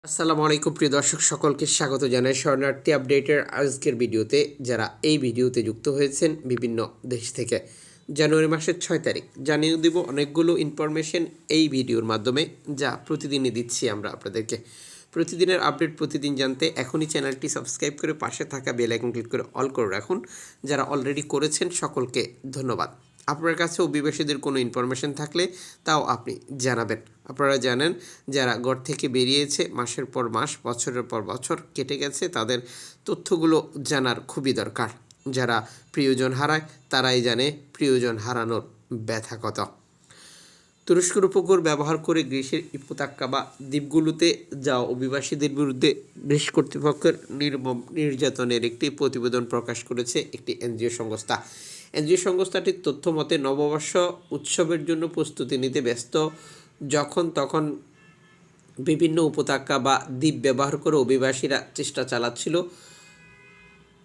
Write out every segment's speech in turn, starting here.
আসসালামু আলাইকুম প্রিয় দর্শক, সকলকে স্বাগত জানাই শরণার্থী আপডেটের আজকের ভিডিওতে। যারা এই ভিডিওতে যুক্ত হয়েছেন বিভিন্ন দেশ থেকে, জানুয়ারি মাসের 6 তারিখ জানিয়ে দেব অনেকগুলো ইনফরমেশন এই ভিডিওর মাধ্যমে, যা প্রতিদিনই দিচ্ছি আমরা আপনাদেরকে। প্রতিদিনের আপডেট প্রতিদিন জানতে এখনই চ্যানেলটি সাবস্ক্রাইব করে পাশে থাকা বেল আইকন ক্লিক করে অল করে রাখুন। যারা অলরেডি করেছেন সকলকে ধন্যবাদ। আপনার কাছে অভিবাসীদের কোনো ইনফরমেশন থাকলে তাও আপনি জানাবেন। আপনারা জানেন, যারা ঘর থেকে বেরিয়েছে মাসের পর মাস, বছরের পর বছর কেটে গেছে, তাদের তথ্যগুলো জানার খুবই দরকার। যারা প্রিয়জন হারায় তারাই জানে প্রিয়জন হারানোর ব্যথা কত। তুরস্কের উপকূল ব্যবহার করে গ্রিসের উপত্যকা বা দ্বীপগুলোতে যাওয়া অভিবাসীদের বিরুদ্ধে গ্রিস কর্তৃপক্ষের নির্মম নির্যাতনের একটি প্রতিবেদন প্রকাশ করেছে একটি এনজিও সংস্থা। এনজিও সংস্থাটির তথ্য মতে, নববর্ষ উৎসবের জন্য প্রস্তুতি নিতে ব্যস্ত যখন তখন বিভিন্ন উপত্যকা বা দ্বীপ ব্যবহার করে অভিবাসীরা চেষ্টা চালাচ্ছিল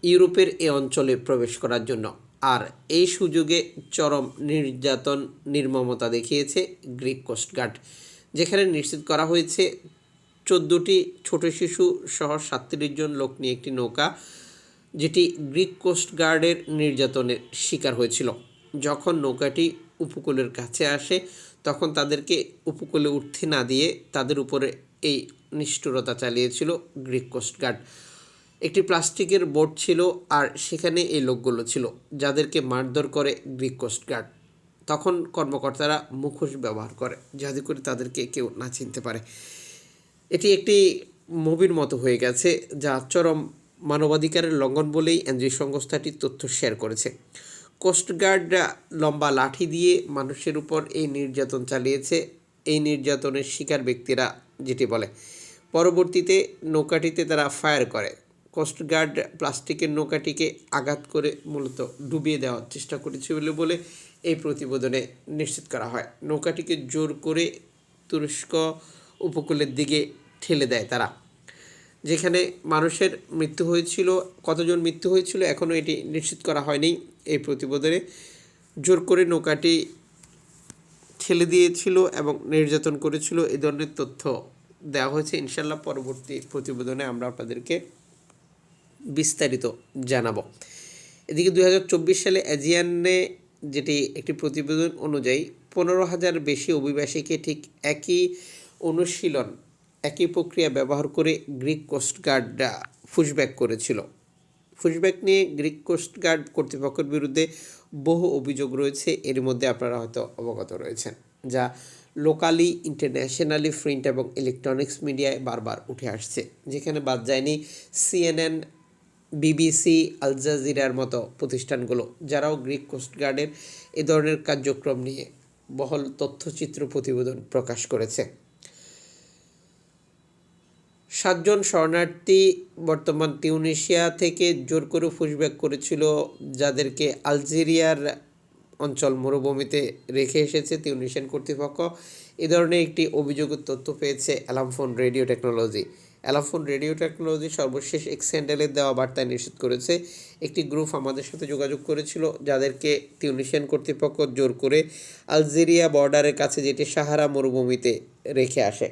ইউরোপের এ অঞ্চলে প্রবেশ করার জন্য। আর এই সুযোগে চরম নির্যাতন নির্মমতা দেখিয়েছে গ্রিক কোস্টগার্ড, যেখানে নিশ্চিত করা হয়েছে 14টি ছোট শিশু সহ 37 জন লোক নিয়ে একটি নৌকা, যেটি গ্রিক কোস্টগার্ডের নির্যাতনের শিকার হয়েছিল। যখন নৌকাটি উপকূলের কাছে আসে তখন তাদেরকে উপকূলে উঠতে না দিয়ে তাদের উপরে এই নিষ্ঠুরতা চালিয়েছিল গ্রিক কোস্টগার্ড। একটি প্লাস্টিকের বোট ছিল আর সেখানে এই লোকগুলো ছিল, যাদেরকে মারধর করে গ্রিক কোস্টগার্ড। তখন কর্মকর্তারা মুখোশ ব্যবহার করে যাতে করে তাদেরকে কেউ না চিনতে পারে। এটি একটি মুভির মতো হয়ে গেছে, যা চরম মানবাধিকারের লঙ্ঘন বলেই এনজিও সংস্থাটি তথ্য শেয়ার করেছে। কোস্টগার্ডরা লম্বা লাঠি দিয়ে মানুষের উপর এই নির্যাতন চালিয়েছে, এই নির্যাতনের শিকার ব্যক্তিরা যেটি বলে। পরবর্তীতে নৌকাটিতে তারা ফায়ার করে। কোস্টগার্ড প্লাস্টিকের নৌকাটিকে আঘাত করে মূলত ডুবিয়ে দেওয়ার চেষ্টা করেছিল বলে এই প্রতিবেদনে নিশ্চিত করা হয়। নৌকাটিকে জোর করে তুরস্ক উপকূলের দিকে ঠেলে দেয় তারা, যেখানে মানুষের মৃত্যু হয়েছিল। কতজন মৃত্যু হয়েছিল এখনও এটি নিশ্চিত করা হয়নি। এই প্রতিবেদনে জোর করে নৌকাটি ঠেলে দিয়েছিল এবং নির্যাতন করেছিল, এই ধরনের তথ্য দেওয়া হয়েছে। ইনশাল্লাহ পরবর্তী প্রতিবেদনে আমরা আপনাদেরকে বিস্তারিত জানাবো। এদিকে 2024 সালে এজিয়ানে যেটি একটি প্রতিবেদন অনুযায়ী 15,000 বেশি অভিবাসীকে ঠিক একই অনুশীলন, একই প্রক্রিয়া ব্যবহার করে গ্রিক কোস্টগার্ডরা পুশব্যাক করেছিল। পুশব্যাক নিয়ে গ্রিক কোস্টগার্ড কর্তৃপক্ষের বিরুদ্ধে বহু অভিযোগ রয়েছে, এর মধ্যে আপনারা হয়তো অবগত রয়েছেন, যা লোকালি, ইন্টারন্যাশনালি প্রিন্ট এবং ইলেকট্রনিক্স মিডিয়ায় বারবার উঠে আসছে। যেখানে বাদ যায়নি CNN, BBC, আল জাজিরার মতো প্রতিষ্ঠানগুলো, যারাও গ্রিক কোস্টগার্ডের এ ধরনের কার্যক্রম নিয়ে বহল তথ্যচিত্র প্রতিবেদন প্রকাশ করেছে। 7 জন শরণার্থী বর্তমান তিউনিসিয়া থেকে জোর করে পুশব্যাক করেছিল, যাদেরকে আলজেরিয়ার অঞ্চল মরুভূমিতে রেখে এসেছে তিউনিসিয়ান কর্তৃপক্ষ। এ ধরনের একটি অভিযোগের তথ্য পেয়েছে অ্যালামফোন রেডিও টেকনোলজি। অ্যালামফোন রেডিও টেকনোলজি সর্বশেষ এক্স হ্যান্ডেলের দেওয়া বার্তায় নিশ্চিত করেছে, একটি গ্রুপ আমাদের সাথে যোগাযোগ করেছিল, যাদেরকে তিউনিসিয়ান কর্তৃপক্ষ জোর করে আলজেরিয়া বর্ডারের কাছে, যেটি সাহারা মরুভূমিতে রেখে আসে,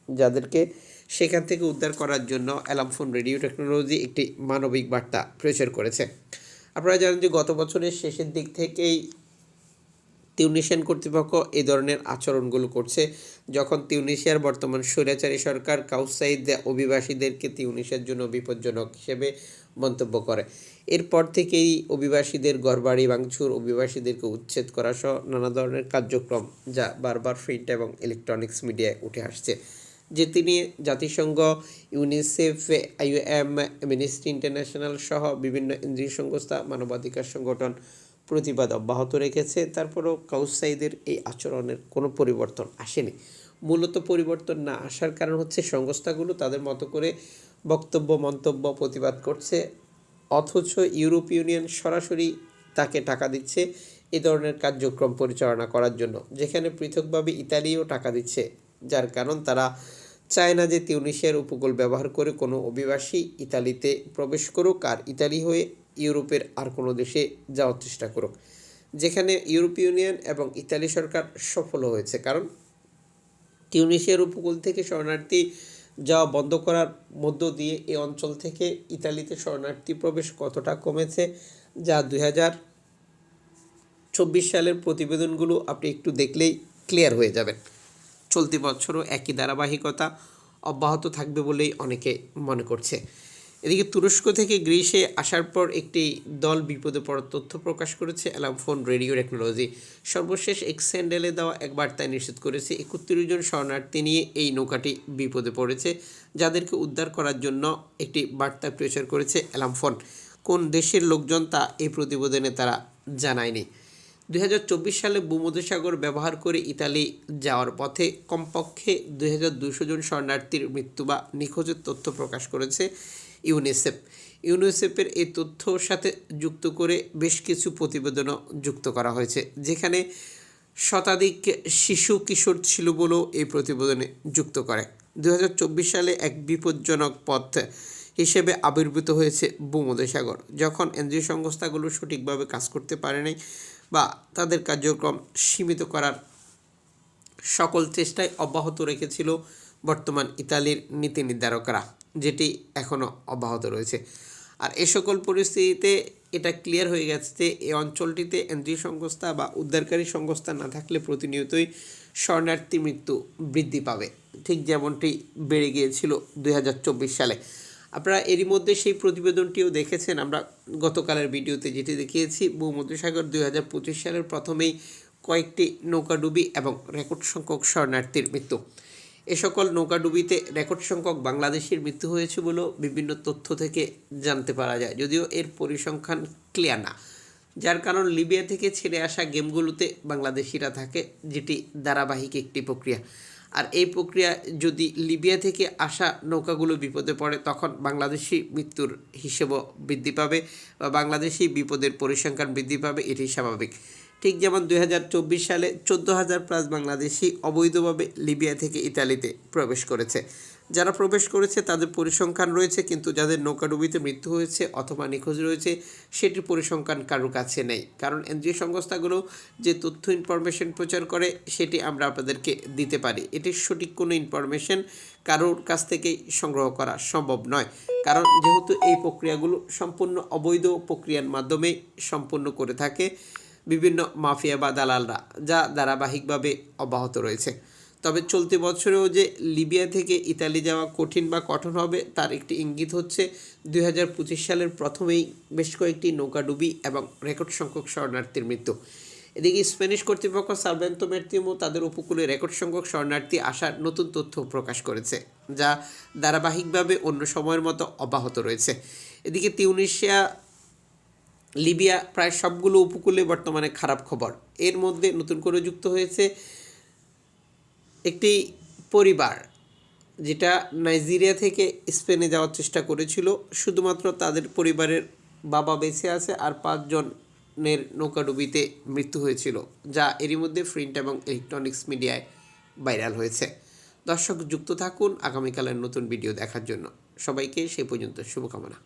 যাদেরকে সেখান থেকে উদ্ধার করার জন্য অ্যালামফোন রেডিও টেকনোলজি একটি মানবিক বার্তা প্রচার করেছে। আপনারা জানেন যে গত বছরের শেষের দিক থেকেই তিউনিসিয়ান কর্তৃপক্ষ এই ধরনের আচরণগুলো করছে। যখন তিউনিসিয়ার বর্তমান স্বৈরাচারী সরকার কাউস সাঈদ অভিবাসীদেরকে তিউনিসিয়ার জন্য বিপজ্জনক হিসেবে মন্তব্য করে, এরপর থেকেই অভিবাসীদের ঘরবাড়ি ভাঙচুর, অভিবাসীদেরকে উচ্ছেদ করা সহ নানা ধরনের কার্যক্রম, যা বারবার প্রিন্ট এবং ইলেকট্রনিক্স মিডিয়ায় উঠে আসছে। যে তিনি জাতিসংঘ, ইউনিসেফ, IOM, অ্যামনেস্টি ইন্টারন্যাশনাল সহ বিভিন্ন এনজিও সংস্থা, মানবাধিকার সংগঠন প্রতিবাদ অব্যাহত রেখেছে। তারপরেও কাউস সাঈদের এই আচরণের কোনো পরিবর্তন আসেনি। মূলত পরিবর্তন না আসার কারণ হচ্ছে সংস্থাগুলো তাদের মতো করে বক্তব্য, মন্তব্য, প্রতিবাদ করছে, অথচ ইউরোপীয় ইউনিয়ন সরাসরি তাকে টাকা দিচ্ছে এ ধরনের কার্যক্রম পরিচালনা করার জন্য, যেখানে পৃথকভাবে ইতালিও টাকা দিচ্ছে। যার কারণ তারা চায় না যে তিউনিসিয়ার উপকূল ব্যবহার করে কোনো অভিবাসী ইতালিতে প্রবেশ করুক আর ইতালি হয়ে ইউরোপের আর কোনো দেশে যাওয়ার চেষ্টা করুক, যেখানে ইউরোপীয় ইউনিয়ন এবং ইতালি সরকার সফল হয়েছে। কারণ টিউনিসিয়ার উপকূল থেকে শরণার্থী যাওয়া বন্ধ করার মধ্য দিয়ে এই অঞ্চল থেকে ইতালিতে শরণার্থী প্রবেশ কতটা কমেছে, যা 2024 সালের প্রতিবেদনগুলো আপনি একটু দেখলেই ক্লিয়ার হয়ে যাবেন। চলতি বছরও একই ধারাবাহিকতা অব্যাহত থাকবে বলেই অনেকে মনে করছে। এদিকে তুরস্ক থেকে গ্রিসে আসার পর একটি দল বিপদে পড়ার তথ্য প্রকাশ করেছে অ্যালার্ম ফোন রেডিও টেকনোলজি। সর্বশেষ এক্স হ্যান্ডেলে দেওয়া এক বার্তায় নিশ্চিত করেছে 31 জন শরণার্থী নিয়ে এই নৌকাটি বিপদে পড়েছে, যাদেরকে উদ্ধার করার জন্য একটি বার্তা প্রচার করেছে অ্যালার্ম ফোন। কোন দেশের লোকজন তা এই প্রতিবেদনে তারা জানায়নি। 2024 সালে ভূমধ্যসাগর ব্যবহার করে ইতালি যাওয়ার পথে কমপক্ষে 2200 জন শরণার্থীর মৃত্যু বা নিখোঁজের তথ্য প্রকাশ করেছে ইউনিসেফের এই তথ্যর সাথে যুক্ত করে বেশ কিছু প্রতিবেদনও যুক্ত করা হয়েছে, যেখানে শতাধিক শিশু কিশোর ছিল বলেও এই প্রতিবেদনে যুক্ত করে। 2024 সালে এক বিপজ্জনক পথ হিসেবে আবির্ভূত হয়েছে ভূমধ্যসাগর, যখন এনজিও সংস্থাগুলো সঠিকভাবে কাজ করতে পারেনি বা তাদের কার্যক্রম সীমিত করার সকল চেষ্টায় অব্যাহত রেখেছিল বর্তমান ইতালির নীতি নির্ধারকরা, যেটি এখনও অব্যাহত রয়েছে। আর এ সকল পরিস্থিতিতে এটা ক্লিয়ার হয়ে গেছে যে এই অঞ্চলটিতে এনজিও সংস্থা বা উদ্ধারকারী সংস্থা না থাকলে প্রতিনিয়তই শরণার্থী মৃত্যু বৃদ্ধি পাবে, ঠিক যেমনটি বেড়ে গিয়েছিল 2024 সালে। আপনারা এরই মধ্যে সেই প্রতিবেদনটিও দেখেছেন, আমরা গতকালের ভিডিওতে যেটি দেখিয়েছি। ভূমধ্যসাগর 2025 সালের প্রথমেই কয়েকটি নৌকাডুবি এবং রেকর্ড সংখ্যক শরণার্থীর মৃত্যু। এ সকল নৌকাডুবিতে রেকর্ড সংখ্যক বাংলাদেশির মৃত্যু হয়েছে বলেও বিভিন্ন তথ্য থেকে জানতে পারা যায়, যদিও এর পরিসংখ্যান ক্লিয়ার না, যার কারণ লিবিয়া থেকে ছেড়ে আসা গেমগুলোতে বাংলাদেশিরা থাকে, যেটি ধারাবাহিক একটি প্রক্রিয়া। আর এই প্রক্রিয়া যদি লিবিয়া থেকে আসা নৌকাগুলো বিপদে পড়ে, তখন বাংলাদেশি মৃত্যুর হিসেবও বৃদ্ধি পাবে বা বাংলাদেশি বিপদের পরিসংখ্যান বৃদ্ধি পাবে, এটি স্বাভাবিক। ঠিক যেমন 2024 সালে 14,000+ বাংলাদেশি অবৈধভাবে লিবিয়া থেকে ইতালিতে প্রবেশ করেছে। যারা প্রবেশ করেছে তাদের পরিসংখ্যান রয়েছে, কিন্তু যাদের নৌকাডুবিতে মৃত্যু হয়েছে অথবা নিখোঁজ রয়েছে সেটির পরিসংখ্যান কারোর কাছে নেই, কারণ এনজিও সংস্থাগুলো যে তথ্য ইনফরমেশন প্রচার করে সেটি আমরা আপনাদেরকে দিতে পারি। এটির সঠিক কোনো ইনফরমেশন কারোর কাছ থেকেই সংগ্রহ করা সম্ভব নয়, কারণ যেহেতু এই প্রক্রিয়াগুলো সম্পূর্ণ অবৈধ প্রক্রিয়ার মাধ্যমে সম্পন্ন করে থাকে বিভিন্ন মাফিয়া বা দালালরা, যা ধারাবাহিকভাবে অব্যাহত রয়েছে। তবে চলতি বছরেও যে লিবিয়া থেকে ইতালি যাওয়া কঠিন বা কঠোর হবে তার একটি ইঙ্গিত হচ্ছে 2025 সালের প্রথমেই বেশ কয়েকটি নৌকাডুবি এবং রেকর্ড সংখ্যক শরণার্থীর মৃত্যু। এদিকে স্প্যানিশ কর্তৃপক্ষ সার্ভেন্তো ম্যারিতিমো তাদের উপকূলে রেকর্ড সংখ্যক শরণার্থী আসার নতুন তথ্য প্রকাশ করেছে, যা ধারাবাহিকভাবে অন্য সময়ের মতো অব্যাহত রয়েছে। এদিকে তিউনিসিয়া, লিবিয়া প্রায় সবগুলো উপকূলে বর্তমানে খারাপ খবর। এর মধ্যে নতুন করে যুক্ত হয়েছে একটি পরিবার, যেটা নাইজেরিয়া থেকে স্পেনে যাওয়ার চেষ্টা করেছিল। শুধুমাত্র তাদের পরিবারের বাবা বেঁচে আছে, আর 5 জনের নৌকাডুবিতে মৃত্যু হয়েছিল, যা এরই মধ্যে প্রিন্ট এবং ইলেকট্রনিক্স মিডিয়ায় ভাইরাল হয়েছে। দর্শক যুক্ত থাকুন আগামীকালের নতুন ভিডিও দেখার জন্য। সবাইকে সেই পর্যন্ত শুভকামনা।